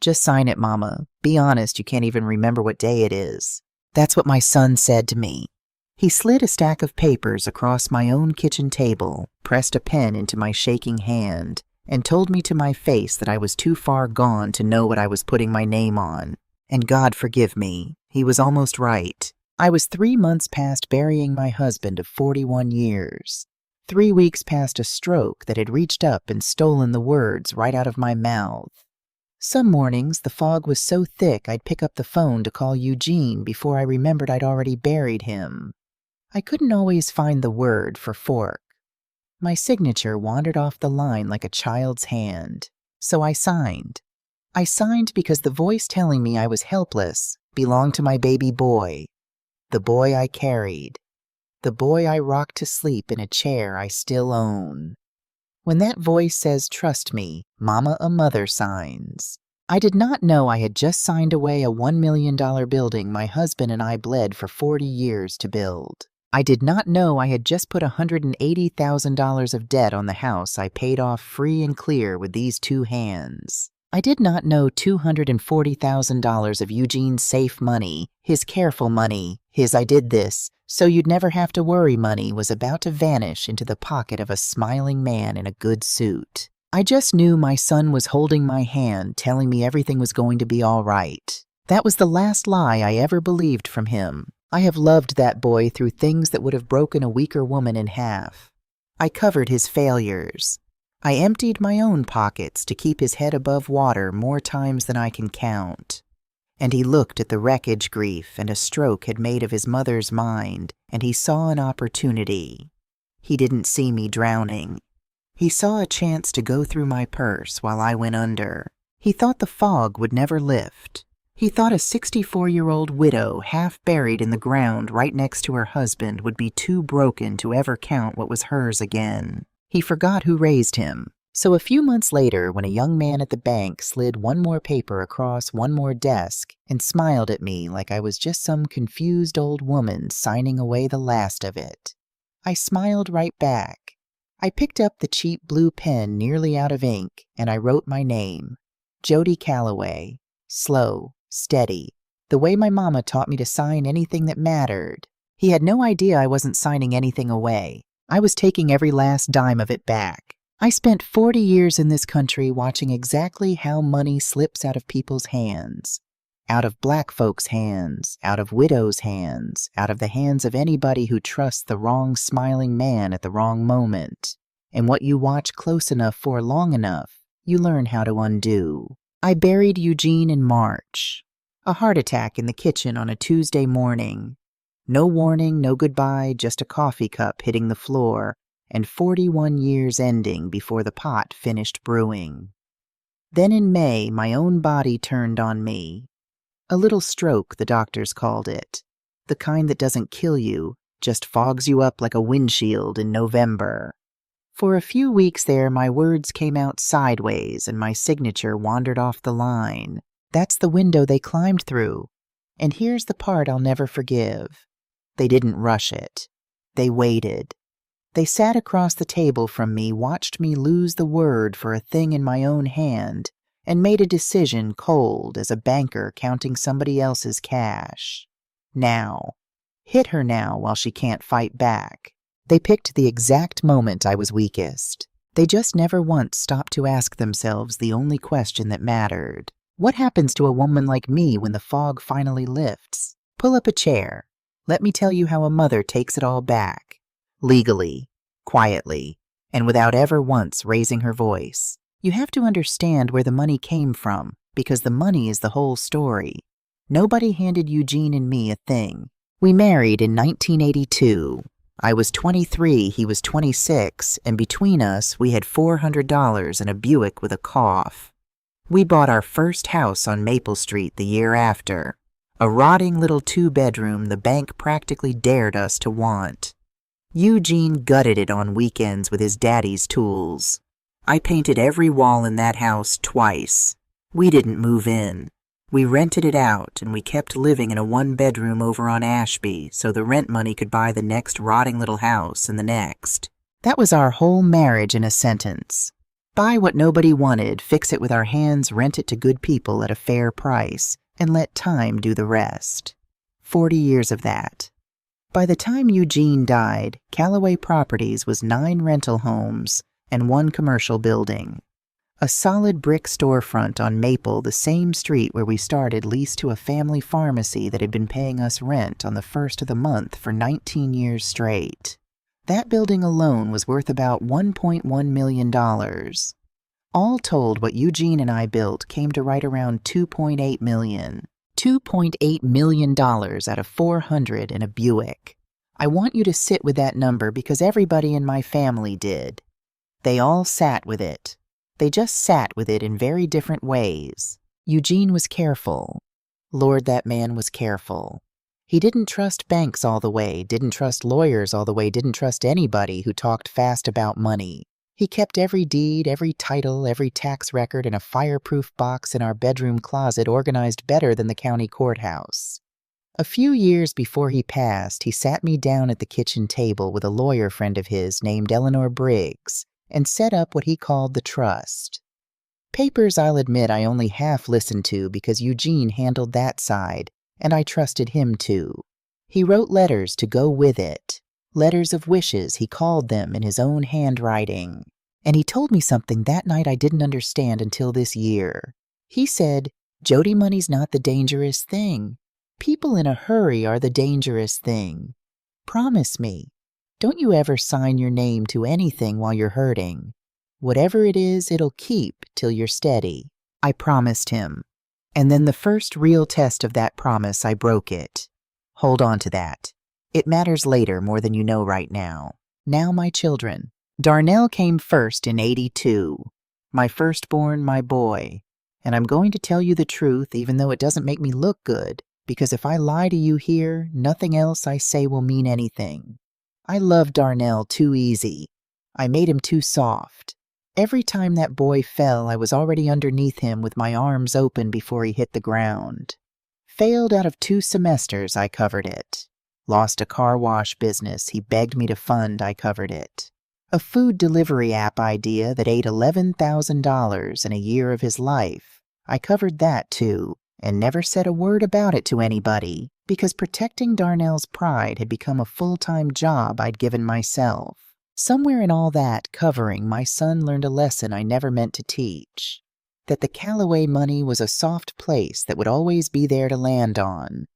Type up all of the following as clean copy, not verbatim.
Just sign it, Mama. Be honest, you can't even remember what day it is. That's what my son said to me. He slid a stack of papers across my own kitchen table, pressed a pen into my shaking hand, and told me to my face that I was too far gone to know what I was putting my name on. And God forgive me, he was almost right. I was 3 months past burying my husband of 41 years. 3 weeks past a stroke that had reached up and stolen the words right out of my mouth. Some mornings the fog was so thick I'd pick up the phone to call Eugene before I remembered I'd already buried him. I couldn't always find the word for fork. My signature wandered off the line like a child's hand, so I signed. I signed because the voice telling me I was helpless belonged to my baby boy, the boy I carried, the boy I rocked to sleep in a chair I still own. When that voice says, "Trust me, Mama, a mother signs," I did not know I had just signed away a $1 million building my husband and I bled for 40 years to build. I did not know I had just put $180,000 of debt on the house I paid off free and clear with these 2 hands. I did not know $240,000 of Eugene's safe money, his careful money, his "I did this so you'd never have to worry" money was about to vanish into the pocket of a smiling man in a good suit. I just knew my son was holding my hand, telling me everything was going to be all right. That was the last lie I ever believed from him. I have loved that boy through things that would have broken a weaker woman in half. I covered his failures. I emptied my own pockets to keep his head above water more times than I can count. And he looked at the wreckage grief and a stroke had made of his mother's mind, and he saw an opportunity. He didn't see me drowning. He saw a chance to go through my purse while I went under. He thought the fog would never lift. He thought a 64-year-old widow half buried in the ground right next to her husband would be too broken to ever count what was hers again. He forgot who raised him. So a few months later, when a young man at the bank slid one more paper across one more desk and smiled at me like I was just some confused old woman signing away the last of it, I smiled right back. I picked up the cheap blue pen nearly out of ink, and I wrote my name, Jody Calloway, slow, steady, the way my mama taught me to sign anything that mattered. He had no idea I wasn't signing anything away. I was taking every last dime of it back. I spent 40 years in this country watching exactly how money slips out of people's hands. Out of black folks' hands, out of widows' hands, out of the hands of anybody who trusts the wrong smiling man at the wrong moment. And what you watch close enough for long enough, you learn how to undo. I buried Eugene in March. A heart attack in the kitchen on a Tuesday morning. No warning, no goodbye, just a coffee cup hitting the floor, and 41 years ending before the pot finished brewing. Then in May, my own body turned on me. A little stroke, the doctors called it. The kind that doesn't kill you, just fogs you up like a windshield in November. For a few weeks there, my words came out sideways and my signature wandered off the line. That's the window they climbed through. And here's the part I'll never forgive. They didn't rush it. They waited. They sat across the table from me, watched me lose the word for a thing in my own hand, and made a decision cold as a banker counting somebody else's cash. Now. Hit her now while she can't fight back. They picked the exact moment I was weakest. They just never once stopped to ask themselves the only question that mattered. What happens to a woman like me when the fog finally lifts? Pull up a chair. Let me tell you how a mother takes it all back. Legally, quietly, and without ever once raising her voice. You have to understand where the money came from, because the money is the whole story. Nobody handed Eugene and me a thing. We married in 1982. I was 23, he was 26, and between us we had $400 and a Buick with a cough. We bought our first house on Maple Street the year after. A rotting little 2-bedroom the bank practically dared us to want. Eugene gutted it on weekends with his daddy's tools. I painted every wall in that house twice. We didn't move in. We rented it out, and we kept living in a 1-bedroom over on Ashby so the rent money could buy the next rotting little house and the next. That was our whole marriage in a sentence. Buy what nobody wanted, fix it with our hands, rent it to good people at a fair price, and let time do the rest. 40 years of that. By the time Eugene died, Callaway Properties was 9 rental homes and 1 commercial building. A solid brick storefront on Maple, the same street where we started, leased to a family pharmacy that had been paying us rent on the first of the month for 19 years straight. That building alone was worth about $1.1 million. All told, what Eugene and I built came to right around $2.8 million. $2.8 million out of 400 in a Buick. I want you to sit with that number because everybody in my family did. They all sat with it. They just sat with it in very different ways. Eugene was careful. Lord, that man was careful. He didn't trust banks all the way, didn't trust lawyers all the way, didn't trust anybody who talked fast about money. He kept every deed, every title, every tax record in a fireproof box in our bedroom closet organized better than the county courthouse. A few years before he passed, he sat me down at the kitchen table with a lawyer friend of his named Eleanor Briggs and set up what he called the trust. Papers, I'll admit, I only half listened to because Eugene handled that side, and I trusted him too. He wrote letters to go with it. Letters of wishes, he called them, in his own handwriting. And he told me something that night I didn't understand until this year. He said, "Jody, money's not the dangerous thing. People in a hurry are the dangerous thing. Promise me, don't you ever sign your name to anything while you're hurting. Whatever it is, it'll keep till you're steady." I promised him. And then the first real test of that promise, I broke it. Hold on to that. It matters later more than you know right now. Now my children. Darnell came first in '82. My firstborn, my boy. And I'm going to tell you the truth even though it doesn't make me look good, because if I lie to you here, nothing else I say will mean anything. I loved Darnell too easy. I made him too soft. Every time that boy fell, I was already underneath him with my arms open before he hit the ground. Failed out of 2 semesters, I covered it. Lost a car wash business, he begged me to fund, I covered it. A food delivery app idea that ate $11,000 in a year of his life, I covered that too, and never said a word about it to anybody, because protecting Darnell's pride had become a full-time job I'd given myself. Somewhere in all that covering, my son learned a lesson I never meant to teach. That the Callaway money was a soft place that would always be there to land on.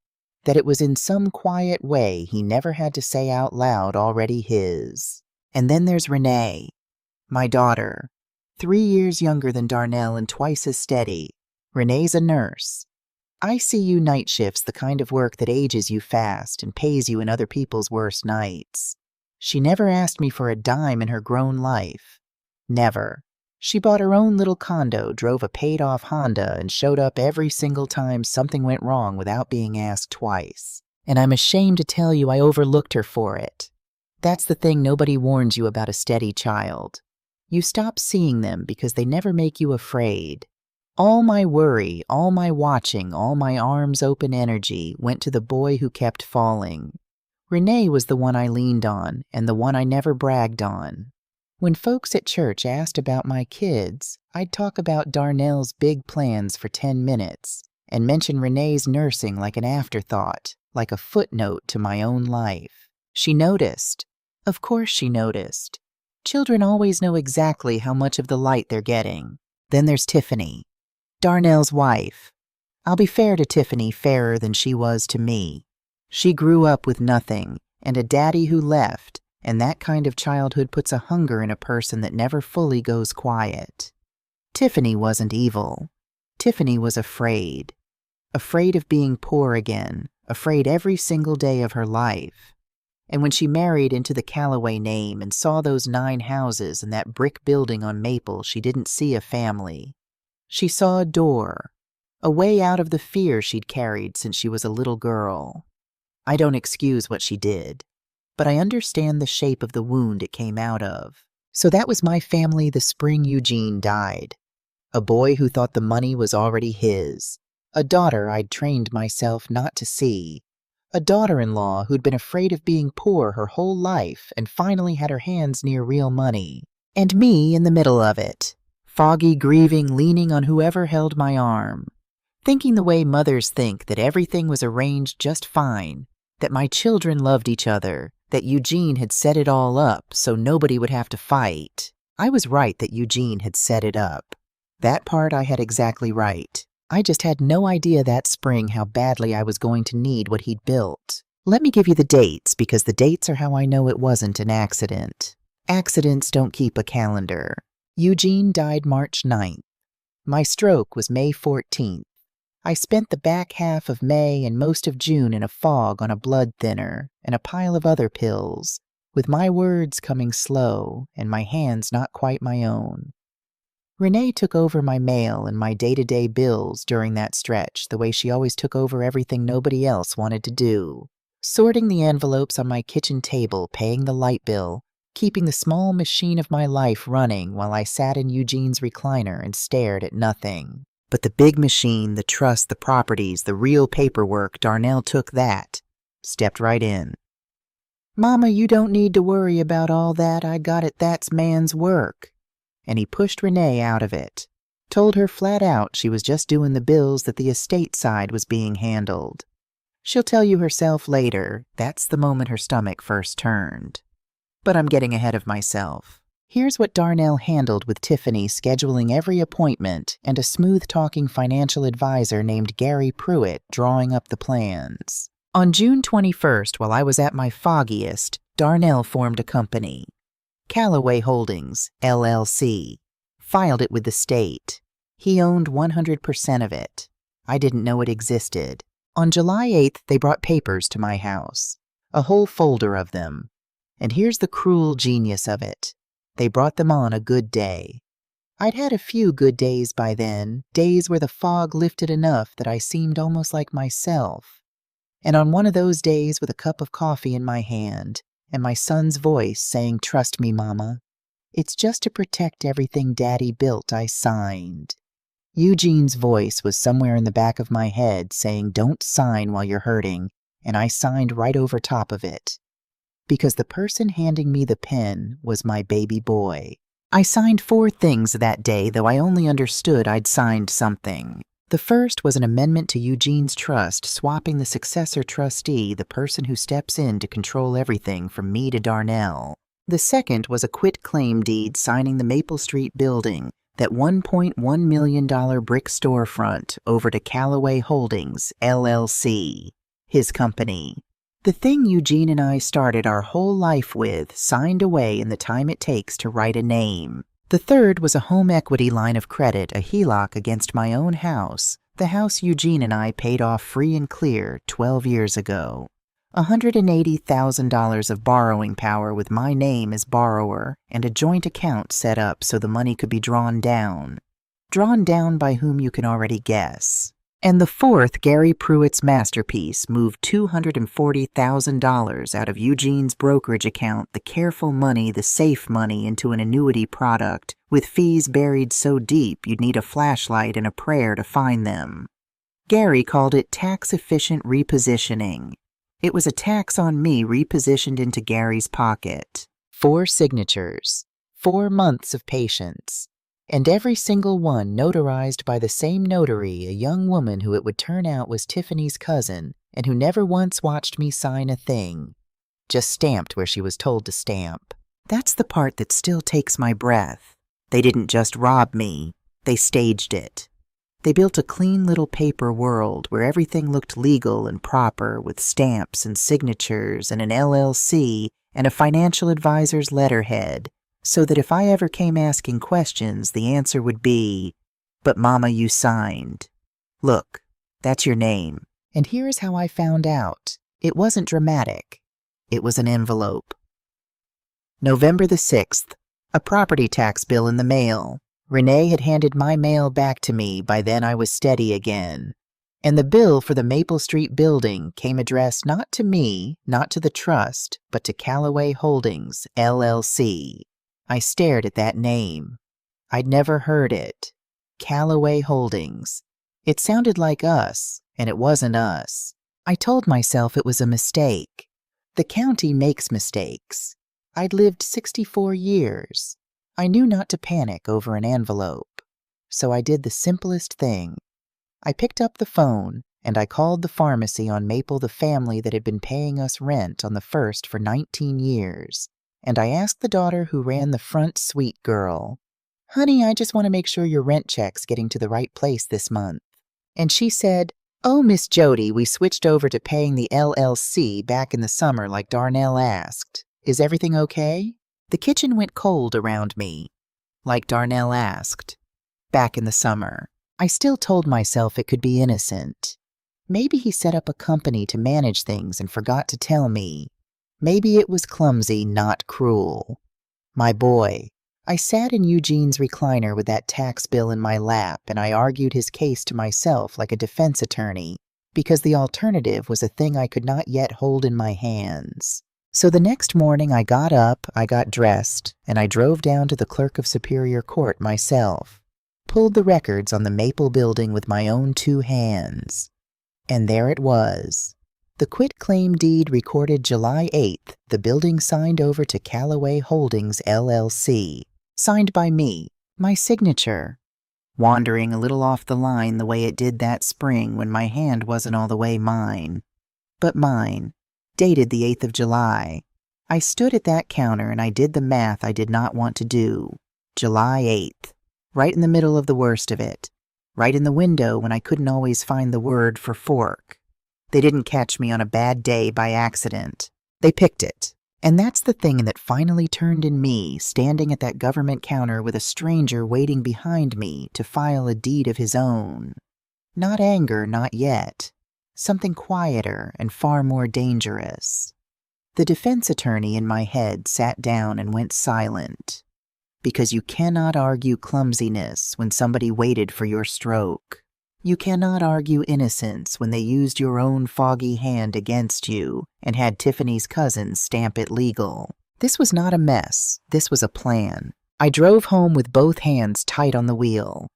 That it was in some quiet way he never had to say out loud already his. And then there's Renee, my daughter. 3 years younger than Darnell and twice as steady. Renee's a nurse. ICU night shift's the kind of work that ages you fast and pays you in other people's worst nights. She never asked me for a dime in her grown life. Never. She bought her own little condo, drove a paid-off Honda, and showed up every single time something went wrong without being asked twice. And I'm ashamed to tell you I overlooked her for it. That's the thing nobody warns you about a steady child. You stop seeing them because they never make you afraid. All my worry, all my watching, all my arms open energy went to the boy who kept falling. Renee was the one I leaned on, and the one I never bragged on. When folks at church asked about my kids, I'd talk about Darnell's big plans for 10 minutes, and mention Renee's nursing like an afterthought, like a footnote to my own life. She noticed. Of course she noticed. Children always know exactly how much of the light they're getting. Then there's Tiffany, Darnell's wife. I'll be fair to Tiffany, fairer than she was to me. She grew up with nothing, and a daddy who left, and that kind of childhood puts a hunger in a person that never fully goes quiet. Tiffany wasn't evil. Tiffany was afraid. Afraid of being poor again, afraid every single day of her life. And when she married into the Callaway name and saw those 9 houses and that brick building on Maple, she didn't see a family. She saw a door, a way out of the fear she'd carried since she was a little girl. I don't excuse what she did, but I understand the shape of the wound it came out of. So that was my family the spring Eugene died. A boy who thought the money was already his. A daughter I'd trained myself not to see. A daughter-in-law who'd been afraid of being poor her whole life and finally had her hands near real money. And me in the middle of it. foggy grieving leaning on whoever held my arm, thinking the way mothers think, that everything was arranged just fine, that my children loved each other, that Eugene had set it all up so nobody would have to fight. I was right that Eugene had set it up. That part I had exactly right. I just had no idea that spring how badly I was going to need what he'd built. Let me give you the dates, because the dates are how I know it wasn't an accident. Accidents don't keep a calendar. Eugene died March 9th. My stroke was May 14th. I spent the back half of May and most of June in a fog on a blood thinner and a pile of other pills, with my words coming slow and my hands not quite my own. Renee took over my mail and my day-to-day bills during that stretch the way she always took over everything nobody else wanted to do. Sorting the envelopes on my kitchen table, paying the light bill, keeping the small machine of my life running while I sat in Eugene's recliner and stared at nothing. But the big machine, the trust, the properties, the real paperwork, Darnell took that. Stepped right in. "Mama, you don't need to worry about all that. I got it. That's man's work." And he pushed Renee out of it. Told her flat out she was just doing the bills, that the estate side was being handled. She'll tell you herself later. That's the moment her stomach first turned. But I'm getting ahead of myself. Here's what Darnell handled with Tiffany scheduling every appointment and a smooth-talking financial advisor named Gary Pruitt drawing up the plans. On June 21st, while I was at my foggiest, Darnell formed a company. Callaway Holdings, LLC. Filed it with the state. He owned 100% of it. I didn't know it existed. On July 8th, they brought papers to my house. A whole folder of them. And here's the cruel genius of it. They brought them on a good day. I'd had a few good days by then, days where the fog lifted enough that I seemed almost like myself. And on one of those days, with a cup of coffee in my hand, and my son's voice saying, "Trust me, Mama. It's just to protect everything Daddy built I signed." Eugene's voice was somewhere in the back of my head saying, "Don't sign while you're hurting," and I signed right over top of it. Because the person handing me the pen was my baby boy. I signed 4 things that day, though I only understood I'd signed something. The first was an amendment to Eugene's trust, swapping the successor trustee, the person who steps in to control everything from me to Darnell. The second was a quit-claim deed signing the Maple Street building, that $1.1 million brick storefront, over to Callaway Holdings, LLC, his company. The thing Eugene and I started our whole life with, signed away in the time it takes to write a name. The third was a home equity line of credit, a HELOC against my own house, the house Eugene and I paid off free and clear 12 years ago. $180,000 of borrowing power with my name as borrower, and a joint account set up so the money could be drawn down. Drawn down by whom you can already guess. And the fourth, Gary Pruitt's masterpiece, moved $240,000 out of Eugene's brokerage account, the careful money, the safe money, into an annuity product, with fees buried so deep you'd need a flashlight and a prayer to find them. Gary called it tax-efficient repositioning. It was a tax on me repositioned into Gary's pocket. 4 signatures, 4 months of patience. And every single one notarized by the same notary, a young woman who it would turn out was Tiffany's cousin, and who never once watched me sign a thing. Just stamped where she was told to stamp. That's the part that still takes my breath. They didn't just rob me, they staged it. They built a clean little paper world where everything looked legal and proper, with stamps and signatures and an LLC and a financial advisor's letterhead, so that if I ever came asking questions, the answer would be, "But Mama, you signed. Look, that's your name." And here's how I found out. It wasn't dramatic. It was an envelope. November the 6th, a property tax bill in the mail. Renee had handed my mail back to me. By then I was steady again. And the bill for the Maple Street building came addressed not to me, not to the trust, but to Callaway Holdings, LLC. I stared at that name. I'd never heard it. Callaway Holdings. It sounded like us, and it wasn't us. I told myself it was a mistake. The county makes mistakes. I'd lived 64 years. I knew not to panic over an envelope, so I did the simplest thing. I picked up the phone and I called the pharmacy on Maple, the family that had been paying us rent on the first for 19 years, and I asked the daughter who ran the front suite girl, "Honey, I just want to make sure your rent check's getting to the right place this month." And she said, "Oh, Miss Jody, we switched over to paying the LLC back in the summer like Darnell asked. Is everything okay?" The kitchen went cold around me. Like Darnell asked. Back in the summer. I still told myself it could be innocent. Maybe he set up a company to manage things and forgot to tell me. Maybe it was clumsy, not cruel. My boy. I sat in Eugene's recliner with that tax bill in my lap, and I argued his case to myself like a defense attorney, because the alternative was a thing I could not yet hold in my hands. So the next morning I got up, I got dressed, and I drove down to the Clerk of Superior Court myself, pulled the records on the Maple building with my own 2 hands. And there it was. The quitclaim deed recorded July 8th, the building signed over to Callaway Holdings, LLC. Signed by me, my signature. Wandering a little off the line the way it did that spring when my hand wasn't all the way mine. But mine. Dated the 8th of July. I stood at that counter and I did the math I did not want to do. July 8th. Right in the middle of the worst of it. Right in the window when I couldn't always find the word for fork. They didn't catch me on a bad day by accident. They picked it. And that's the thing that finally turned in me, standing at that government counter with a stranger waiting behind me to file a deed of his own. Not anger, not yet. Something quieter and far more dangerous. The defense attorney in my head sat down and went silent. Because you cannot argue clumsiness when somebody waited for your stroke. You cannot argue innocence when they used your own foggy hand against you and had Tiffany's cousins stamp it legal. This was not a mess. This was a plan. I drove home with both hands tight on the wheel.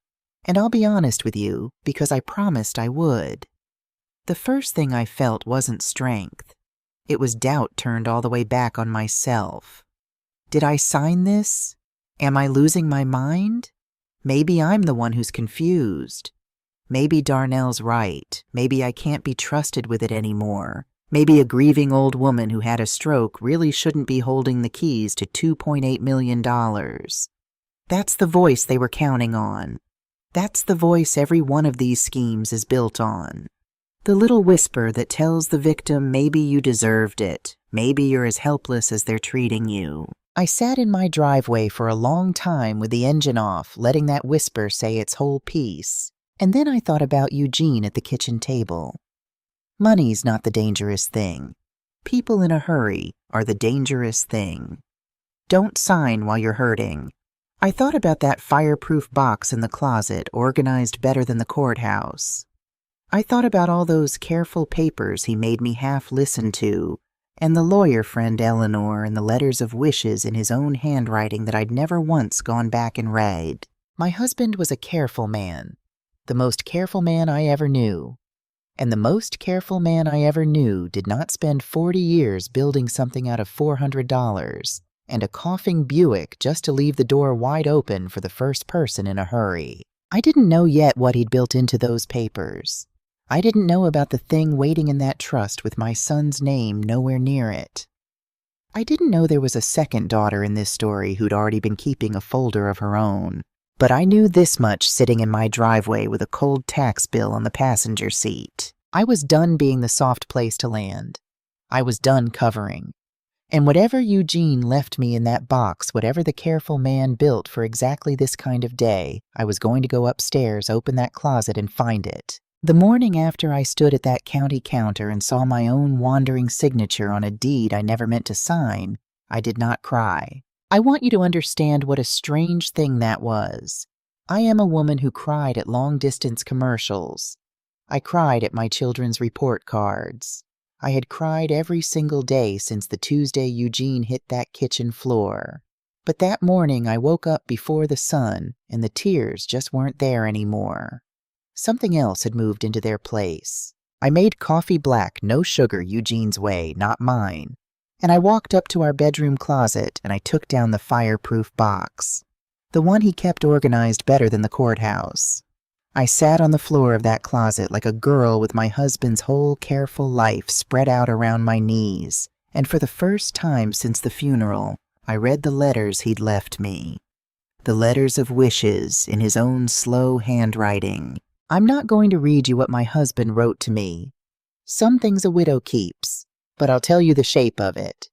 And I'll be honest with you, because I promised I would. The first thing I felt wasn't strength. It was doubt turned all the way back on myself. Did I sign this? Am I losing my mind? Maybe I'm the one who's confused. Maybe Darnell's right. Maybe I can't be trusted with it anymore. Maybe a grieving old woman who had a stroke really shouldn't be holding the keys to $2.8 million. That's the voice they were counting on. That's the voice every one of these schemes is built on. The little whisper that tells the victim maybe you deserved it. Maybe you're as helpless as they're treating you. I sat in my driveway for a long time with the engine off, letting that whisper say its whole piece. And then I thought about Eugene at the kitchen table. Money's not the dangerous thing. People in a hurry are the dangerous thing. Don't sign while you're hurting. I thought about that fireproof box in the closet, organized better than the courthouse. I thought about all those careful papers he made me half listen to, and the lawyer friend Eleanor and the letters of wishes in his own handwriting that I'd never once gone back and read. My husband was a careful man. The most careful man I ever knew. And the most careful man I ever knew did not spend 40 years building something out of $400 and a coughing Buick just to leave the door wide open for the first person in a hurry. I didn't know yet what he'd built into those papers. I didn't know about the thing waiting in that trust with my son's name nowhere near it. I didn't know there was a second daughter in this story who'd already been keeping a folder of her own. But I knew this much sitting in my driveway with a cold tax bill on the passenger seat. I was done being the soft place to land. I was done covering. And whatever Eugene left me in that box, whatever the careful man built for exactly this kind of day, I was going to go upstairs, open that closet, and find it. The morning after I stood at that county counter and saw my own wandering signature on a deed I never meant to sign, I did not cry. I want you to understand what a strange thing that was. I am a woman who cried at long-distance commercials. I cried at my children's report cards. I had cried every single day since the Tuesday Eugene hit that kitchen floor. But that morning I woke up before the sun, and the tears just weren't there anymore. Something else had moved into their place. I made coffee black, no sugar, Eugene's way, not mine. And I walked up to our bedroom closet and I took down the fireproof box. The one he kept organized better than the courthouse. I sat on the floor of that closet like a girl with my husband's whole careful life spread out around my knees, and for the first time since the funeral, I read the letters he'd left me. The letters of wishes in his own slow handwriting. I'm not going to read you what my husband wrote to me. Some things a widow keeps, but I'll tell you the shape of it.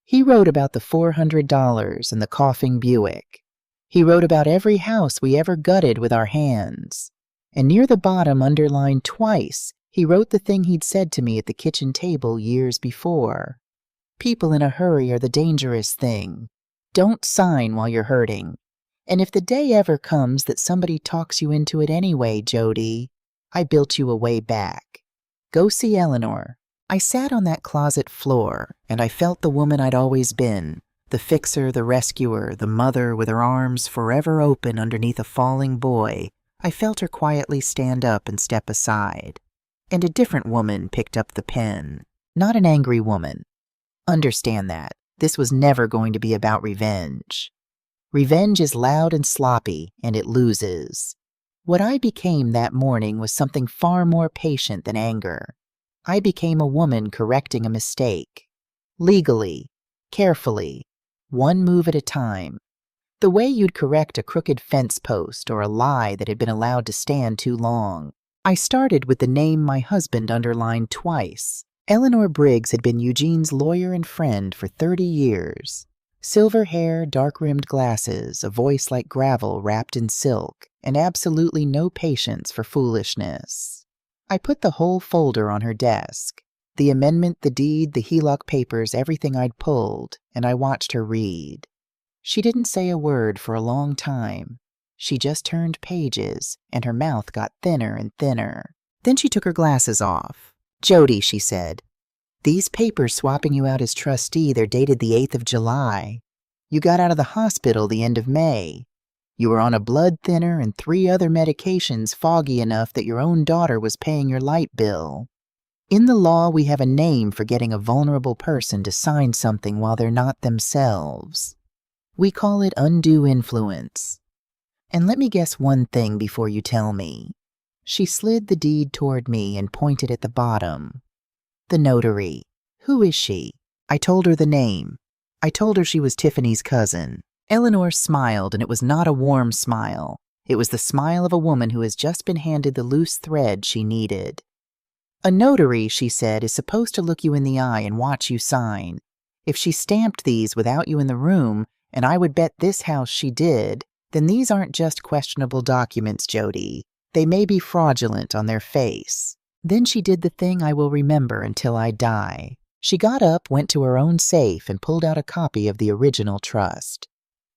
He wrote about the $400 and the coughing Buick. He wrote about every house we ever gutted with our hands. And near the bottom, underlined twice, he wrote the thing he'd said to me at the kitchen table years before. People in a hurry are the dangerous thing. Don't sign while you're hurting. And if the day ever comes that somebody talks you into it anyway, Jody, I built you a way back. Go see Eleanor. I sat on that closet floor, and I felt the woman I'd always been, the fixer, the rescuer, the mother with her arms forever open underneath a falling boy. I felt her quietly stand up and step aside. And a different woman picked up the pen. Not an angry woman. Understand that. This was never going to be about revenge. Revenge is loud and sloppy, and it loses. What I became that morning was something far more patient than anger. I became a woman correcting a mistake. Legally, carefully, one move at a time. The way you'd correct a crooked fence post or a lie that had been allowed to stand too long. I started with the name my husband underlined twice. Eleanor Briggs had been Eugene's lawyer and friend for 30 years. Silver hair, dark-rimmed glasses, a voice like gravel wrapped in silk, and absolutely no patience for foolishness. I put the whole folder on her desk. The amendment, the deed, the HELOC papers, everything I'd pulled, and I watched her read. She didn't say a word for a long time. She just turned pages, and her mouth got thinner and thinner. Then she took her glasses off. "Jody," she said, "these papers swapping you out as trustee, they're dated the 8th of July. You got out of the hospital the end of May. You were on a blood thinner and 3 other medications foggy enough that your own daughter was paying your light bill. In the law, we have a name for getting a vulnerable person to sign something while they're not themselves. We call it undue influence. And let me guess one thing before you tell me." She slid the deed toward me and pointed at the bottom. "The notary. Who is she?" I told her the name. I told her she was Tiffany's cousin. Eleanor smiled, and it was not a warm smile. It was the smile of a woman who has just been handed the loose thread she needed. "A notary," she said, "is supposed to look you in the eye and watch you sign. If she stamped these without you in the room, and I would bet this house she did, then these aren't just questionable documents, Jody. They may be fraudulent on their face." Then she did the thing I will remember until I die. She got up, went to her own safe, and pulled out a copy of the original trust.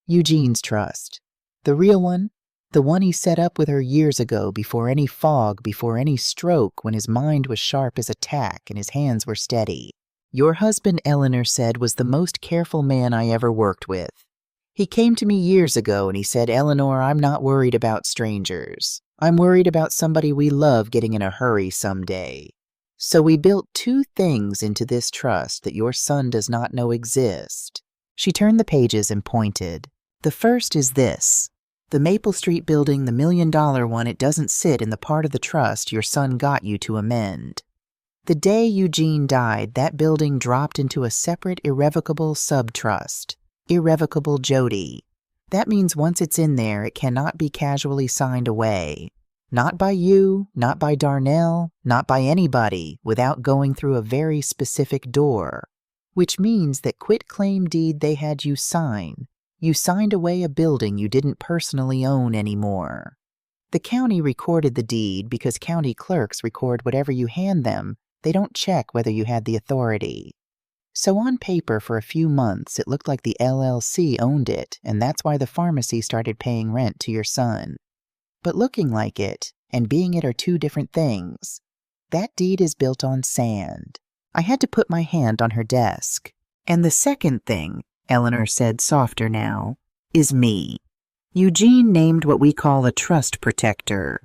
Eugene's trust. The real one. The one he set up with her years ago, before any fog, before any stroke, when his mind was sharp as a tack and his hands were steady. Your husband, Eleanor said, was the most careful man I ever worked with. He came to me years ago and he said, "Eleanor, I'm not worried about strangers. I'm worried about somebody we love getting in a hurry someday." So we built 2 things into this trust that your son does not know exist. She turned the pages and pointed. The first is this. The Maple Street building, the $1 million one, it doesn't sit in the part of the trust your son got you to amend. The day Eugene died, that building dropped into a separate irrevocable sub-trust. Irrevocable Jody. That means once it's in there, it cannot be casually signed away. Not by you, not by Darnell, not by anybody, without going through a very specific door. Which means that quitclaim deed they had you sign. You signed away a building you didn't personally own anymore. The county recorded the deed because county clerks record whatever you hand them. They don't check whether you had the authority. So on paper, for a few months, it looked like the LLC owned it, and that's why the pharmacy started paying rent to your son. But looking like it and being it are 2 different things. That deed is built on sand. I had to put my hand on her desk. And the second thing, Eleanor said softer now, is me. Eugene named what we call a trust protector.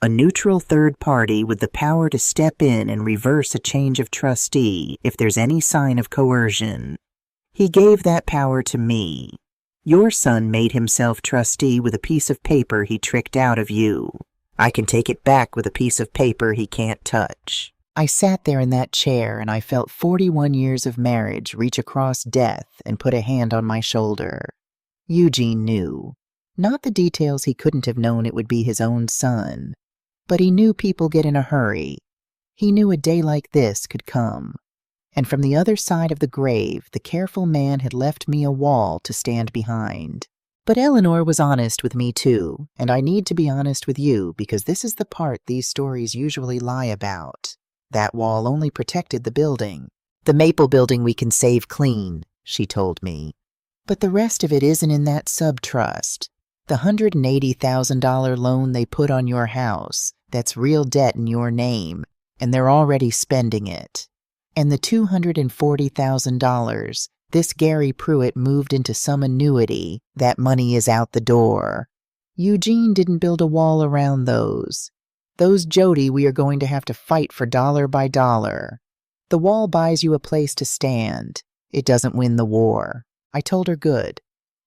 A neutral third party with the power to step in and reverse a change of trustee if there's any sign of coercion. He gave that power to me. Your son made himself trustee with a piece of paper he tricked out of you. I can take it back with a piece of paper he can't touch." I sat there in that chair and I felt 41 years of marriage reach across death and put a hand on my shoulder. Eugene knew. Not the details he couldn't have known it would be his own son, but he knew people get in a hurry. He knew a day like this could come. And from the other side of the grave, the careful man had left me a wall to stand behind. But Eleanor was honest with me too, and I need to be honest with you because this is the part these stories usually lie about. That wall only protected the building. "The Maple Building we can save clean," she told me. "But the rest of it isn't in that subtrust. The $180,000 loan they put on your house, that's real debt in your name, and they're already spending it. And the $240,000, this Gary Pruitt moved into some annuity, that money is out the door. Eugene didn't build a wall around those. Those Jody we are going to have to fight for dollar by dollar. The wall buys you a place to stand. It doesn't win the war." I told her good,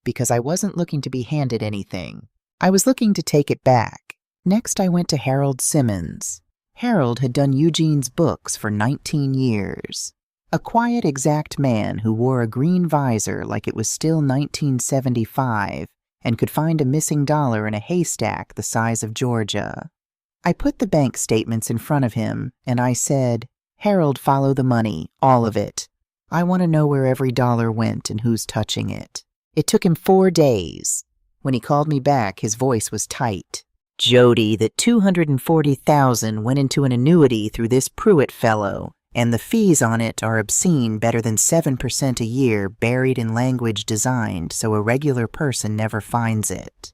because I wasn't looking to be handed anything. I was looking to take it back. Next I went to Harold Simmons. Harold had done Eugene's books for 19 years. A quiet, exact man who wore a green visor like it was still 1975 and could find a missing dollar in a haystack the size of Georgia. I put the bank statements in front of him, and I said, "Harold, follow the money, all of it. I want to know where every dollar went and who's touching it." It took him 4 days. When he called me back, his voice was tight. "Jody, that $240,000 went into an annuity through this Pruitt fellow, and the fees on it are obscene, better than 7% a year, buried in language designed so a regular person never finds it.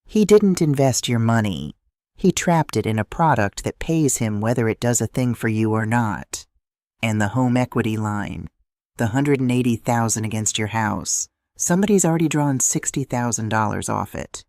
He didn't invest your money. He trapped it in a product that pays him whether it does a thing for you or not. And the home equity line, the $180,000 against your house, somebody's already drawn $60,000 off it,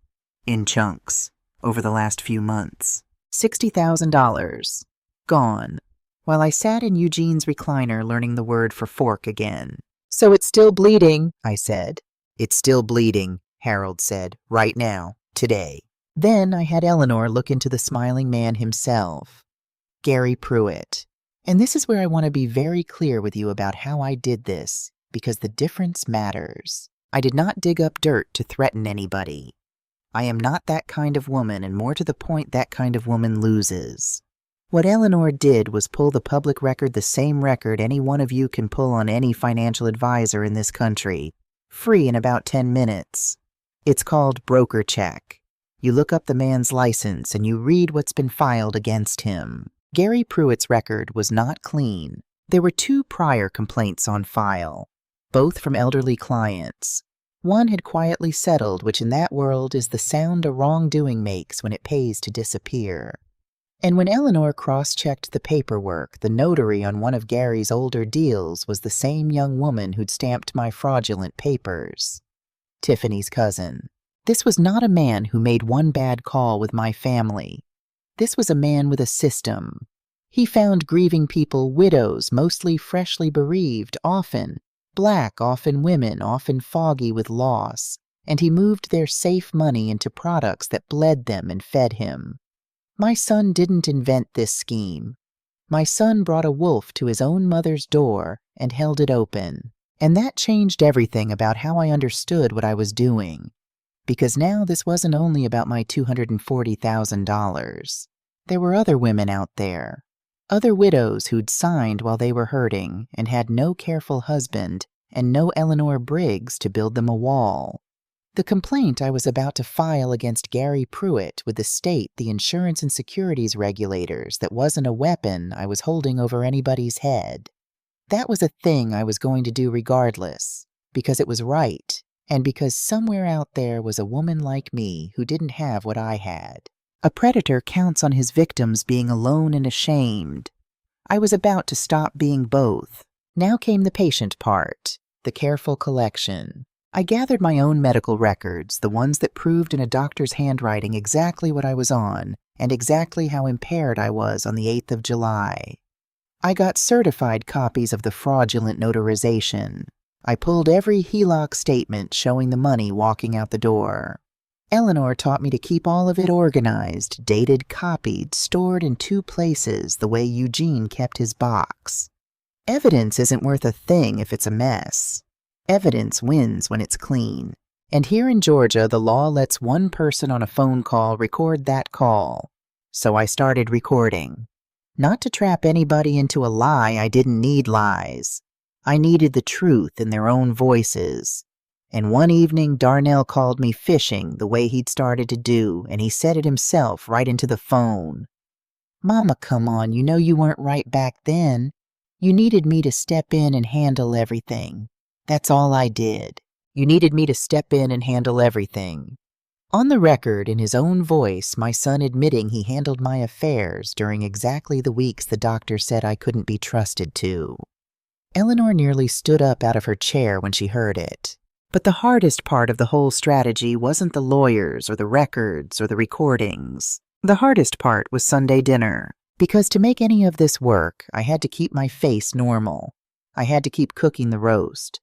in chunks, over the last few months. $60,000. Gone. While I sat in Eugene's recliner learning the word for fork again. "So it's still bleeding," I said. "It's still bleeding," Harold said, "right now, today." Then I had Eleanor look into the smiling man himself, Gary Pruitt. And this is where I want to be very clear with you about how I did this, because the difference matters. I did not dig up dirt to threaten anybody. I am not that kind of woman, and more to the point, that kind of woman loses. What Eleanor did was pull the public record, the same record any one of you can pull on any financial advisor in this country, free in about 10 minutes. It's called broker check. You look up the man's license and you read what's been filed against him. Gary Pruitt's record was not clean. There were 2 prior complaints on file, both from elderly clients. One had quietly settled, which in that world is the sound a wrongdoing makes when it pays to disappear. And when Eleanor cross-checked the paperwork, the notary on one of Gary's older deals was the same young woman who'd stamped my fraudulent papers. Tiffany's cousin. This was not a man who made one bad call with my family. This was a man with a system. He found grieving people widows, mostly freshly bereaved, often black, often women, often foggy with loss, and he moved their safe money into products that bled them and fed him. My son didn't invent this scheme. My son brought a wolf to his own mother's door and held it open. And that changed everything about how I understood what I was doing. Because now this wasn't only about my $240,000. There were other women out there. Other widows who'd signed while they were hurting and had no careful husband and no Eleanor Briggs to build them a wall. The complaint I was about to file against Gary Pruitt with the state, the insurance and securities regulators, that wasn't a weapon I was holding over anybody's head. That was a thing I was going to do regardless, because it was right, and because somewhere out there was a woman like me who didn't have what I had. A predator counts on his victims being alone and ashamed. I was about to stop being both. Now came the patient part, the careful collection. I gathered my own medical records, the ones that proved in a doctor's handwriting exactly what I was on and exactly how impaired I was on the 8th of July. I got certified copies of the fraudulent notarization. I pulled every HELOC statement showing the money walking out the door. Eleanor taught me to keep all of it organized, dated, copied, stored in 2 places the way Eugene kept his box. Evidence isn't worth a thing if it's a mess. Evidence wins when it's clean. And here in Georgia, the law lets one person on a phone call record that call. So I started recording. Not to trap anybody into a lie. I didn't need lies. I needed the truth in their own voices. And one evening, Darnell called me fishing the way he'd started to do, and he said it himself right into the phone. "Mama, come on, you know you weren't right back then. You needed me to step in and handle everything. That's all I did. You needed me to step in and handle everything." On the record, in his own voice, my son admitting he handled my affairs during exactly the weeks the doctor said I couldn't be trusted to. Eleanor nearly stood up out of her chair when she heard it. But the hardest part of the whole strategy wasn't the lawyers or the records or the recordings. The hardest part was Sunday dinner. Because to make any of this work, I had to keep my face normal. I had to keep cooking the roast.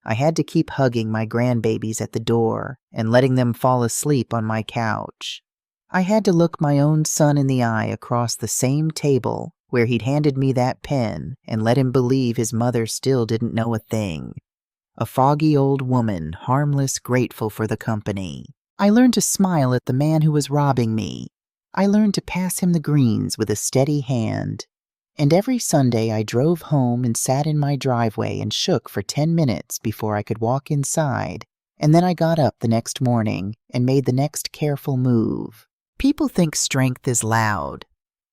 I had to keep hugging my grandbabies at the door and letting them fall asleep on my couch. I had to look my own son in the eye across the same table where he'd handed me that pen and let him believe his mother still didn't know a thing. A foggy old woman, harmless, grateful for the company. I learned to smile at the man who was robbing me. I learned to pass him the greens with a steady hand. And every Sunday I drove home and sat in my driveway and shook for 10 minutes before I could walk inside, and then I got up the next morning and made the next careful move. People think strength is loud.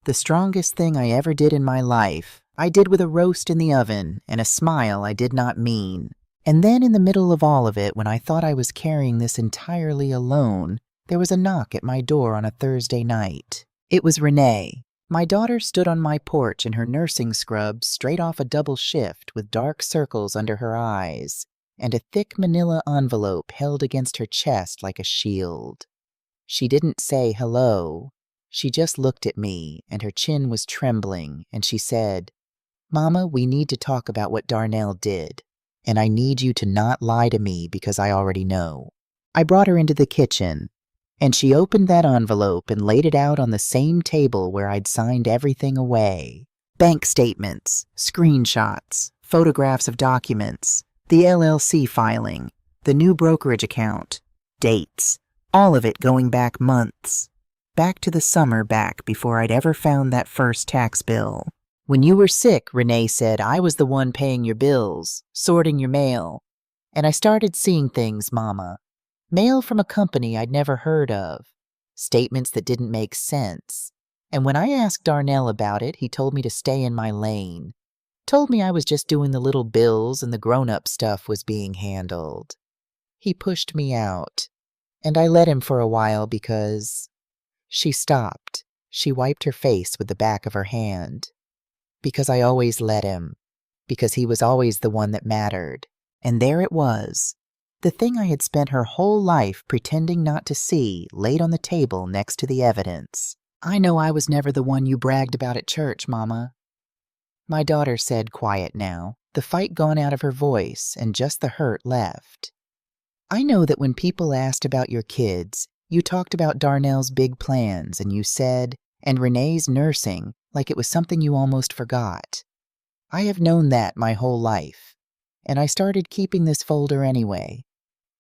The strongest thing I ever did in my life, I did with a roast in the oven and a smile I did not mean. And then in the middle of all of it, when I thought I was carrying this entirely alone, there was a knock at my door on a Thursday night. It was Renee. My daughter stood on my porch in her nursing scrubs straight off a double shift with dark circles under her eyes and a thick manila envelope held against her chest like a shield. She didn't say hello. She just looked at me, and her chin was trembling, and she said, "Mama, we need to talk about what Darnell did. And I need you to not lie to me because I already know." I brought her into the kitchen, and she opened that envelope and laid it out on the same table where I'd signed everything away. Bank statements, screenshots, photographs of documents, the LLC filing, the new brokerage account, dates, all of it going back months. Back to the summer back before I'd ever found that first tax bill. When you were sick, Renee said, I was the one paying your bills, sorting your mail. And I started seeing things, Mama. Mail from a company I'd never heard of. Statements that didn't make sense. And when I asked Darnell about it, he told me to stay in my lane. Told me I was just doing the little bills and the grown-up stuff was being handled. He pushed me out. And I let him for a while because... She stopped. She wiped her face with the back of her hand. Because I always let him. Because he was always the one that mattered. And there it was. The thing I had spent her whole life pretending not to see laid on the table next to the evidence. I know I was never the one you bragged about at church, Mama. My daughter said quiet now, the fight gone out of her voice and just the hurt left. I know that when people asked about your kids, you talked about Darnell's big plans and you said, and Renee's nursing, like it was something you almost forgot. I have known that my whole life, and I started keeping this folder anyway,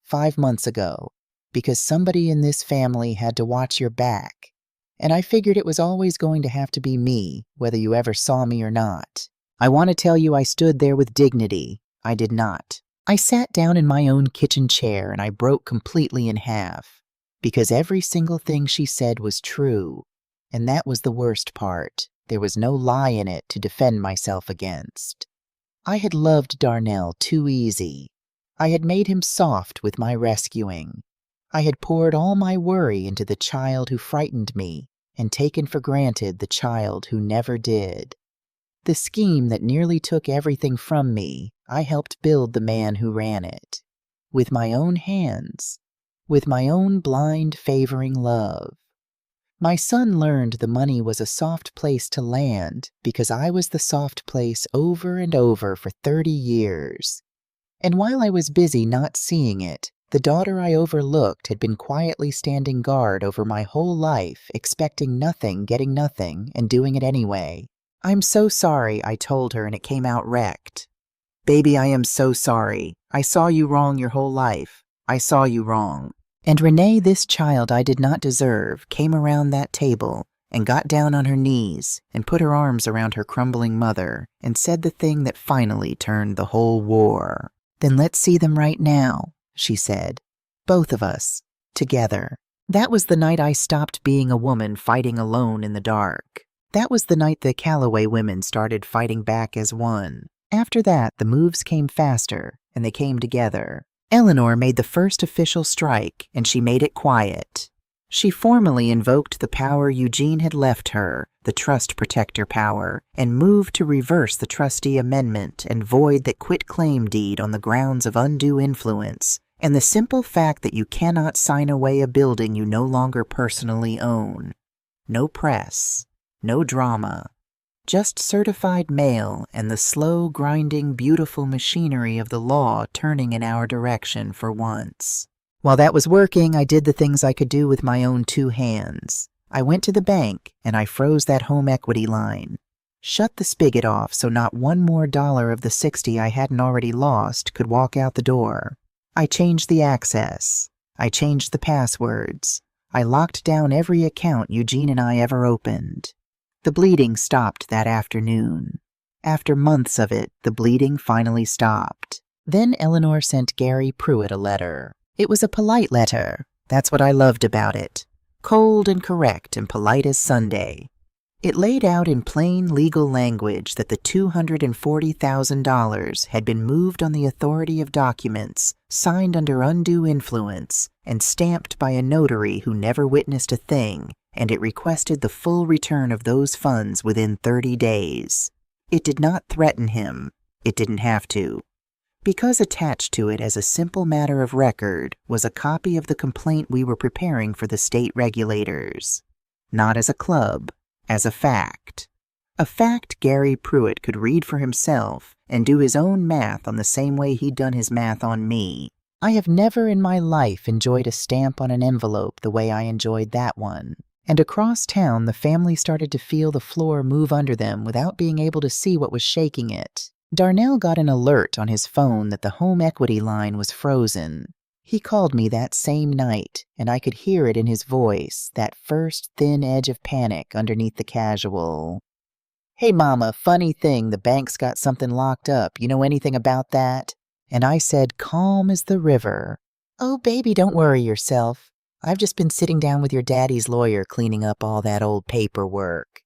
5 months ago, because somebody in this family had to watch your back, and I figured it was always going to have to be me, whether you ever saw me or not. I want to tell you I stood there with dignity. I did not. I sat down in my own kitchen chair and I broke completely in half, because every single thing she said was true, and that was the worst part. There was no lie in it to defend myself against. I had loved Darnell too easy. I had made him soft with my rescuing. I had poured all my worry into the child who frightened me and taken for granted the child who never did. The scheme that nearly took everything from me, I helped build the man who ran it. With my own hands. With my own blind, favoring love. My son learned the money was a soft place to land because I was the soft place over and over for 30 years. And while I was busy not seeing it, the daughter I overlooked had been quietly standing guard over my whole life, expecting nothing, getting nothing, and doing it anyway. "I'm so sorry," I told her, and it came out wrecked. "Baby, I am so sorry. I saw you wrong your whole life. I saw you wrong." And Renee, this child I did not deserve, came around that table and got down on her knees and put her arms around her crumbling mother and said the thing that finally turned the whole war. "Then let's see them right now," she said. "Both of us. Together." That was the night I stopped being a woman fighting alone in the dark. That was the night the Callaway women started fighting back as one. After that, the moves came faster, and they came together. Eleanor made the first official strike, and she made it quiet. She formally invoked the power Eugene had left her, the trust protector power, and moved to reverse the trustee amendment and void that quit-claim deed on the grounds of undue influence, and the simple fact that you cannot sign away a building you no longer personally own. No press, no drama. Just certified mail and the slow, grinding, beautiful machinery of the law turning in our direction for once. While that was working, I did the things I could do with my own 2 hands. I went to the bank and I froze that home equity line. Shut the spigot off so not one more dollar of the 60 I hadn't already lost could walk out the door. I changed the access. I changed the passwords. I locked down every account Eugene and I ever opened. The bleeding stopped that afternoon. After months of it, the bleeding finally stopped. Then Eleanor sent Gary Pruitt a letter. It was a polite letter. That's what I loved about it. Cold and correct and polite as Sunday. It laid out in plain legal language that the $240,000 had been moved on the authority of documents signed under undue influence and stamped by a notary who never witnessed a thing, and it requested the full return of those funds within 30 days. It did not threaten him. It didn't have to. Because attached to it as a simple matter of record was a copy of the complaint we were preparing for the state regulators. Not as a club, as a fact. A fact Gary Pruitt could read for himself and do his own math on the same way he'd done his math on me. I have never in my life enjoyed a stamp on an envelope the way I enjoyed that one. And across town, the family started to feel the floor move under them without being able to see what was shaking it. Darnell got an alert on his phone that the home equity line was frozen. He called me that same night, and I could hear it in his voice, that first thin edge of panic underneath the casual. "Hey, Mama, funny thing, the bank's got something locked up. You know anything about that?" And I said, calm as the river, "Oh, baby, don't worry yourself. I've just been sitting down with your daddy's lawyer cleaning up all that old paperwork.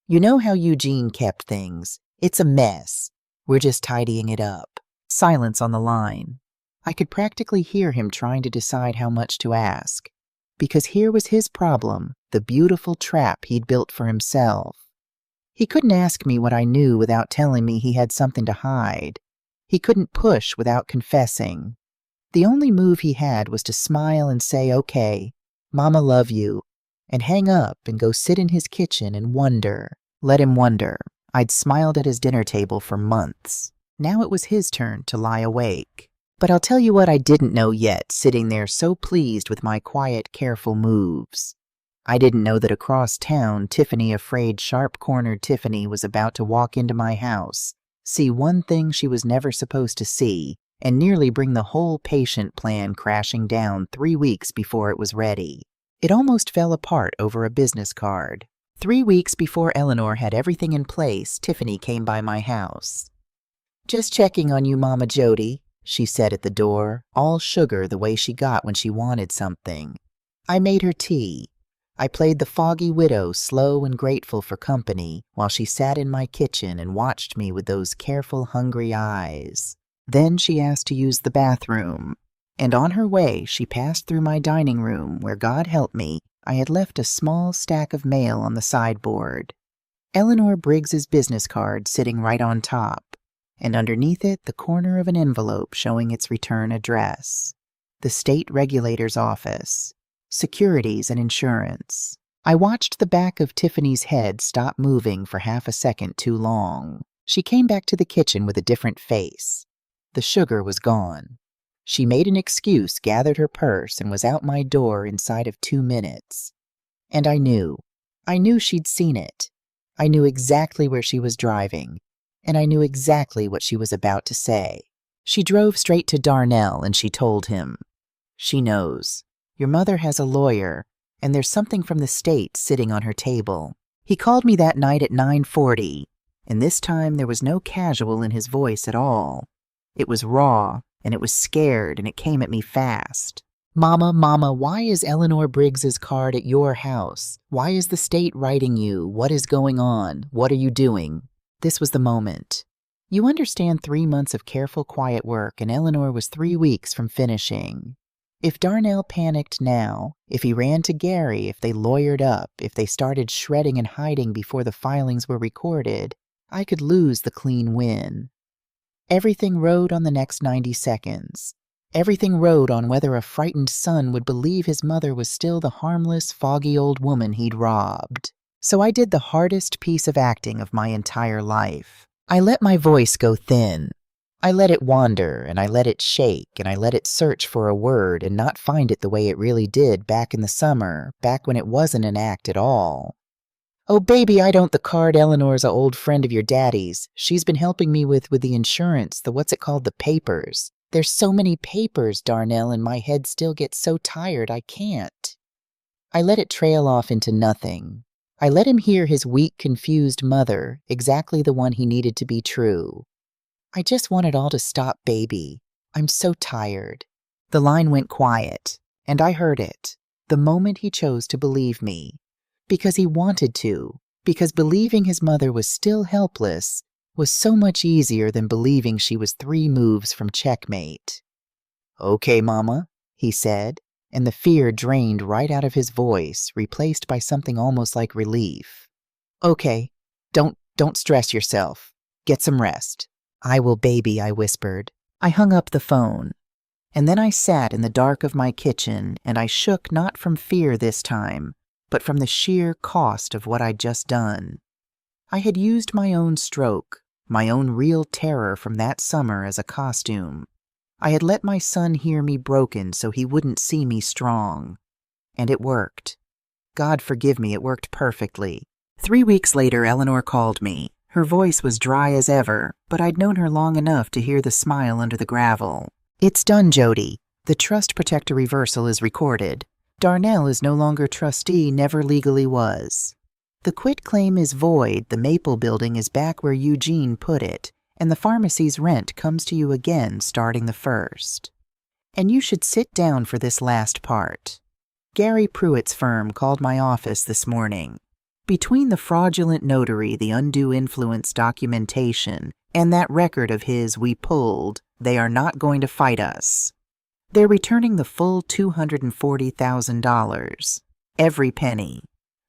You know how Eugene kept things. It's a mess. We're just tidying it up." Silence on the line. I could practically hear him trying to decide how much to ask. Because here was his problem, the beautiful trap he'd built for himself. He couldn't ask me what I knew without telling me he had something to hide. He couldn't push without confessing. The only move he had was to smile and say, "Okay, Mama love you," and hang up and go sit in his kitchen and wonder. Let him wonder. I'd smiled at his dinner table for months. Now it was his turn to lie awake. But I'll tell you what I didn't know yet, sitting there so pleased with my quiet, careful moves. I didn't know that across town, Tiffany, afraid sharp-cornered Tiffany, was about to walk into my house, see one thing she was never supposed to see, and nearly bring the whole patient plan crashing down 3 weeks before it was ready. It almost fell apart over a business card. 3 weeks before Eleanor had everything in place, Tiffany came by my house. "Just checking on you, Mama Jody," she said at the door, all sugar the way she got when she wanted something. I made her tea. I played the Foggy Widow slow and grateful for company while she sat in my kitchen and watched me with those careful, hungry eyes. Then she asked to use the bathroom, and on her way she passed through my dining room where, God help me, I had left a small stack of mail on the sideboard. Eleanor Briggs's business card sitting right on top, and underneath it the corner of an envelope showing its return address. The state regulator's office. Securities and insurance. I watched the back of Tiffany's head stop moving for half a second too long. She came back to the kitchen with a different face. The sugar was gone. She made an excuse, gathered her purse, and was out my door inside of 2 minutes. And I knew she'd seen it. I knew exactly where she was driving, and I knew exactly what she was about to say. She drove straight to Darnell and she told him, "She knows. Your mother has a lawyer, and there's something from the state sitting on her table." He called me that night at 9:40, and this time there was no casual in his voice at all. It was raw, and it was scared, and it came at me fast. Mama, why is Eleanor Briggs's card at your house? Why is the state writing you? What is going on? What are you doing?" This was the moment. You understand 3 months of careful, quiet work, and Eleanor was 3 weeks from finishing. If Darnell panicked now, if he ran to Gary, if they lawyered up, if they started shredding and hiding before the filings were recorded, I could lose the clean win. Everything rode on the next 90 seconds. Everything rode on whether a frightened son would believe his mother was still the harmless, foggy old woman he'd robbed. So I did the hardest piece of acting of my entire life. I let my voice go thin. I let it wander, and I let it shake, and I let it search for a word and not find it the way it really did back in the summer, back when it wasn't an act at all. "Oh, baby, I don't the card. Eleanor's a old friend of your daddy's. She's been helping me with the insurance, the papers. There's so many papers, Darnell, and my head still gets so tired I can't." I let it trail off into nothing. I let him hear his weak, confused mother, exactly the one he needed to be true. "I just want it all to stop, baby. I'm so tired." The line went quiet, and I heard it, the moment he chose to believe me. Because he wanted to, because believing his mother was still helpless was so much easier than believing she was 3 moves from checkmate. "Okay, Mama," he said, and the fear drained right out of his voice, replaced by something almost like relief. "Okay, don't stress yourself. Get some rest." "I will, baby," I whispered. I hung up the phone. And then I sat in the dark of my kitchen, and I shook not from fear this time, but from the sheer cost of what I'd just done. I had used my own stroke, my own real terror from that summer as a costume. I had let my son hear me broken so he wouldn't see me strong. And it worked. God forgive me, it worked perfectly. 3 weeks later, Eleanor called me. Her voice was dry as ever, but I'd known her long enough to hear the smile under the gravel. "It's done, Jody. The trust protector reversal is recorded. Darnell is no longer trustee, never legally was. The quitclaim is void, the Maple building is back where Eugene put it, and the pharmacy's rent comes to you again starting the 1st. And you should sit down for this last part. Gary Pruitt's firm called my office this morning. Between the fraudulent notary, the undue influence documentation, and that record of his we pulled, they are not going to fight us. They're returning the full $240,000. Every penny.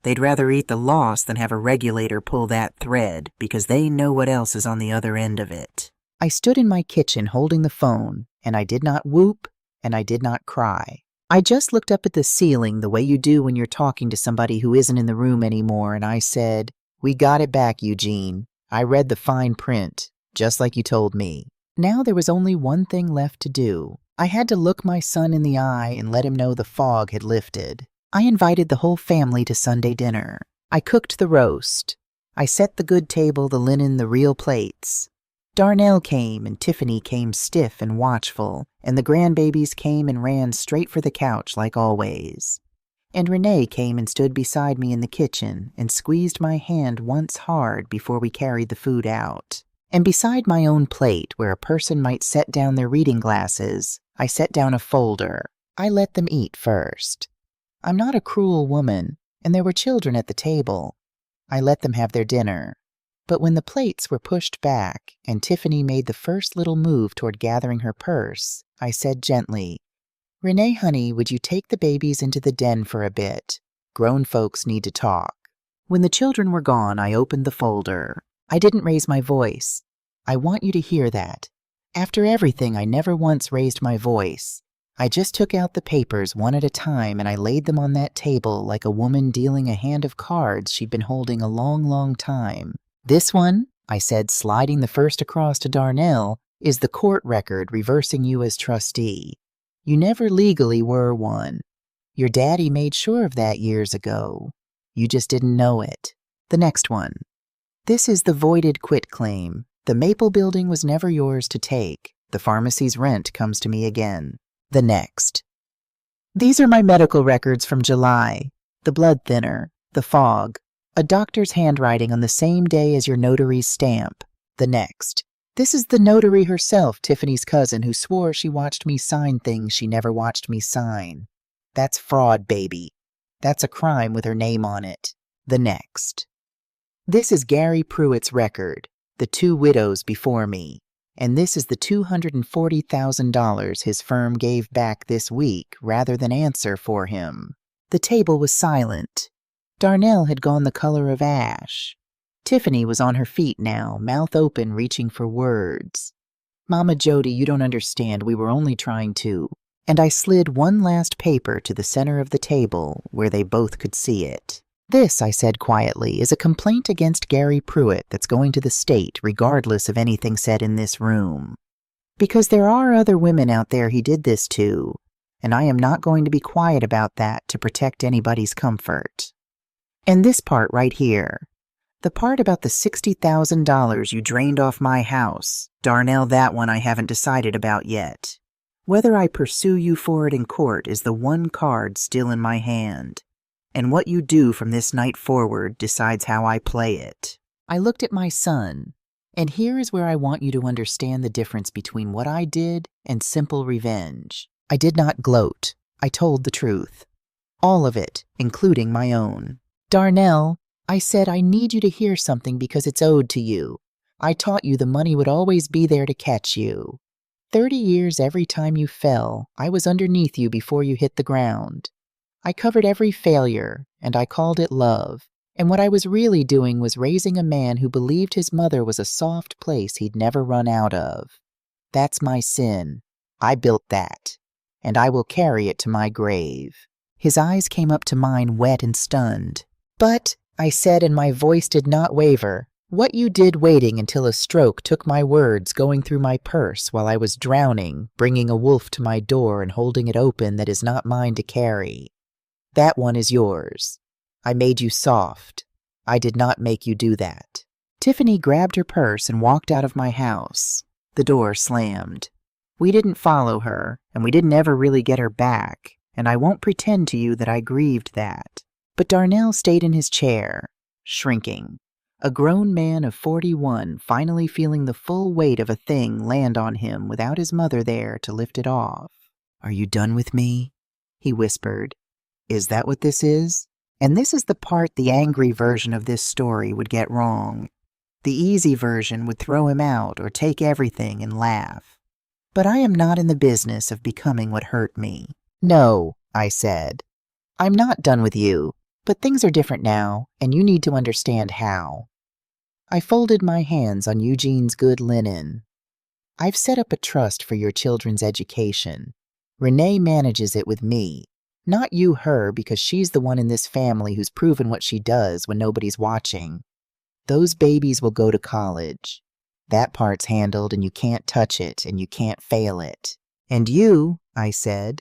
They'd rather eat the loss than have a regulator pull that thread, because they know what else is on the other end of it." I stood in my kitchen holding the phone, and I did not whoop, and I did not cry. I just looked up at the ceiling the way you do when you're talking to somebody who isn't in the room anymore, and I said, "We got it back, Eugene. I read the fine print, just like you told me." Now there was only one thing left to do. I had to look my son in the eye and let him know the fog had lifted. I invited the whole family to Sunday dinner. I cooked the roast. I set the good table, the linen, the real plates. Darnell came, and Tiffany came stiff and watchful, and the grandbabies came and ran straight for the couch like always. And Renee came and stood beside me in the kitchen and squeezed my hand once hard before we carried the food out. And beside my own plate, where a person might set down their reading glasses, I set down a folder. I let them eat first. I'm not a cruel woman, and there were children at the table. I let them have their dinner. But when the plates were pushed back and Tiffany made the first little move toward gathering her purse, I said gently, "Renee, honey, would you take the babies into the den for a bit? Grown folks need to talk." When the children were gone, I opened the folder. I didn't raise my voice. I want you to hear that. After everything, I never once raised my voice. I just took out the papers one at a time and I laid them on that table like a woman dealing a hand of cards she'd been holding a long, long time. "This one," I said, sliding the first across to Darnell, is the court record reversing you as trustee. You never legally were one. Your daddy made sure of that years ago. You just didn't know it. The next one. This is the voided quitclaim. The Maple building was never yours to take. The pharmacy's rent comes to me again. The next. These are my medical records from July. The blood thinner, the fog, a doctor's handwriting on the same day as your notary's stamp. The next. This is the notary herself, Tiffany's cousin, who swore she watched me sign things she never watched me sign. That's fraud, baby. That's a crime with her name on it. The next. This is Gary Pruitt's record, the two widows before me, and this is the $240,000 his firm gave back this week rather than answer for him. The table was silent. Darnell had gone the color of ash. Tiffany was on her feet now, mouth open, reaching for words. Mama Jody, you don't understand. We were only trying to. And I slid one last paper to the center of the table where they both could see it. This, I said quietly, is a complaint against Gary Pruitt that's going to the state regardless of anything said in this room. Because there are other women out there he did this to, and I am not going to be quiet about that to protect anybody's comfort. And this part right here, the part about the $60,000 you drained off my house, Darnell, that one I haven't decided about yet. Whether I pursue you for it in court is the one card still in my hand. And what you do from this night forward decides how I play it. I looked at my son, and here is where I want you to understand the difference between what I did and simple revenge. I did not gloat. I told the truth. All of it, including my own. Darnell, I said, I need you to hear something because it's owed to you. I taught you the money would always be there to catch you. 30 years every time you fell, I was underneath you before you hit the ground. I covered every failure, and I called it love. And what I was really doing was raising a man who believed his mother was a soft place he'd never run out of. That's my sin. I built that, and I will carry it to my grave. His eyes came up to mine, wet and stunned. But, I said, and my voice did not waver, what you did waiting until a stroke took my words going through my purse while I was drowning, bringing a wolf to my door and holding it open that is not mine to carry. That one is yours. I made you soft. I did not make you do that. Tiffany grabbed her purse and walked out of my house. The door slammed. We didn't follow her, and we didn't ever really get her back, and I won't pretend to you that I grieved that. But Darnell stayed in his chair, shrinking. A grown man of 41 finally feeling the full weight of a thing land on him without his mother there to lift it off. "Are you done with me?" he whispered. "Is that what this is?" And this is the part the angry version of this story would get wrong. The easy version would throw him out or take everything and laugh. But I am not in the business of becoming what hurt me. "No," I said. "I'm not done with you, but things are different now, and you need to understand how." I folded my hands on Eugene's good linen. "I've set up a trust for your children's education. Renee manages it with me. Not you her, because she's the one in this family who's proven what she does when nobody's watching. Those babies will go to college. That part's handled, and you can't touch it, and you can't fail it. And you," I said,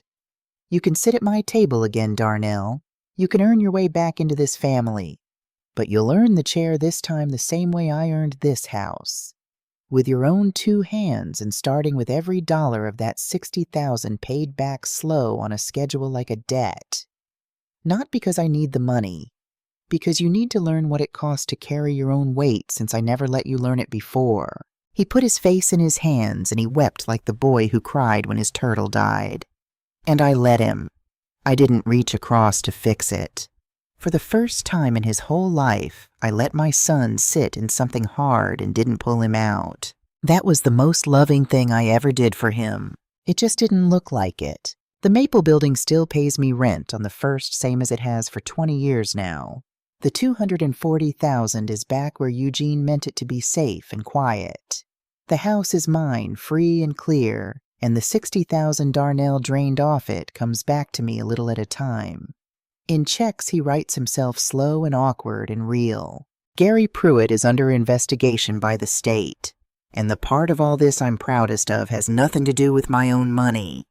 "you can sit at my table again, Darnell. You can earn your way back into this family. But you'll earn the chair this time the same way I earned this house. With your own 2 hands and starting with every dollar of that $60,000 paid back slow on a schedule like a debt. Not because I need the money, because you need to learn what it costs to carry your own weight since I never let you learn it before." He put his face in his hands and he wept like the boy who cried when his turtle died. And I let him. I didn't reach across to fix it. For the first time in his whole life, I let my son sit in something hard and didn't pull him out. That was the most loving thing I ever did for him. It just didn't look like it. The Maple building still pays me rent on the first, same as it has for 20 years now. The $240,000 is back where Eugene meant it to be safe and quiet. The house is mine, free and clear, and the $60,000 Darnell drained off it comes back to me a little at a time. In checks, he writes himself slow and awkward and real. Gary Pruitt is under investigation by the state. And the part of all this I'm proudest of has nothing to do with my own money.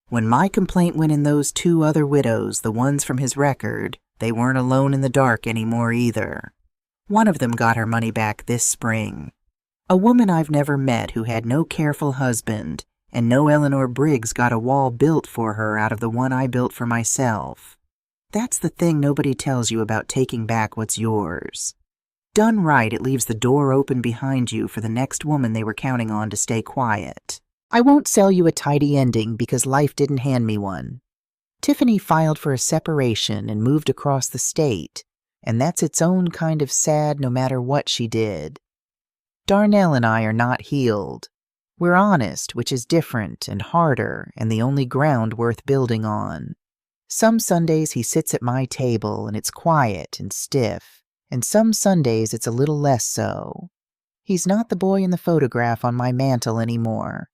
When my complaint went in those 2 other widows, the ones from his record, they weren't alone in the dark anymore either. One of them got her money back this spring. A woman I've never met who had no careful husband, and no Eleanor Briggs got a wall built for her out of the one I built for myself. That's the thing nobody tells you about taking back what's yours. Done right, it leaves the door open behind you for the next woman they were counting on to stay quiet. I won't sell you a tidy ending because life didn't hand me one. Tiffany filed for a separation and moved across the state, and that's its own kind of sad no matter what she did. Darnell and I are not healed. We're honest, which is different and harder and the only ground worth building on. Some Sundays he sits at my table and it's quiet and stiff, and some Sundays it's a little less so. He's not the boy in the photograph on my mantel anymore,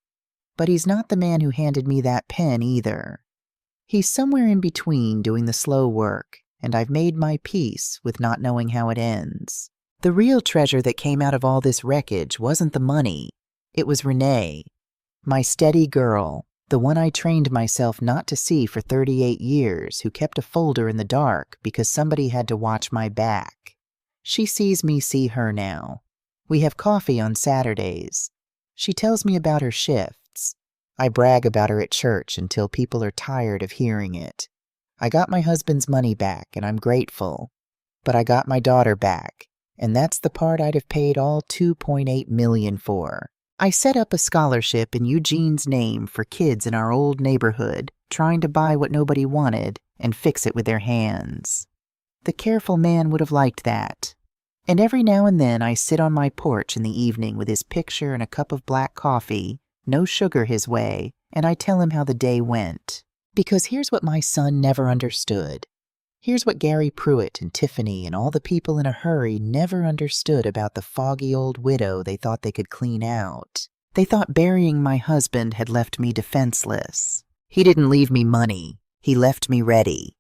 but he's not the man who handed me that pen either. He's somewhere in between doing the slow work, and I've made my peace with not knowing how it ends. The real treasure that came out of all this wreckage wasn't the money. It was Renee, my steady girl, the one I trained myself not to see for 38 years, who kept a folder in the dark because somebody had to watch my back. She sees me see her now. We have coffee on Saturdays. She tells me about her shifts. I brag about her at church until people are tired of hearing it. I got my husband's money back, and I'm grateful. But I got my daughter back, and that's the part I'd have paid all $2.8 million for. I set up a scholarship in Eugene's name for kids in our old neighborhood, trying to buy what nobody wanted and fix it with their hands. The careful man would have liked that. And every now and then I sit on my porch in the evening with his picture and a cup of black coffee, no sugar his way, and I tell him how the day went. Because here's what my son never understood. Here's what Gary Pruitt and Tiffany and all the people in a hurry never understood about the foggy old widow they thought they could clean out. They thought burying my husband had left me defenseless. He didn't leave me money. He left me ready.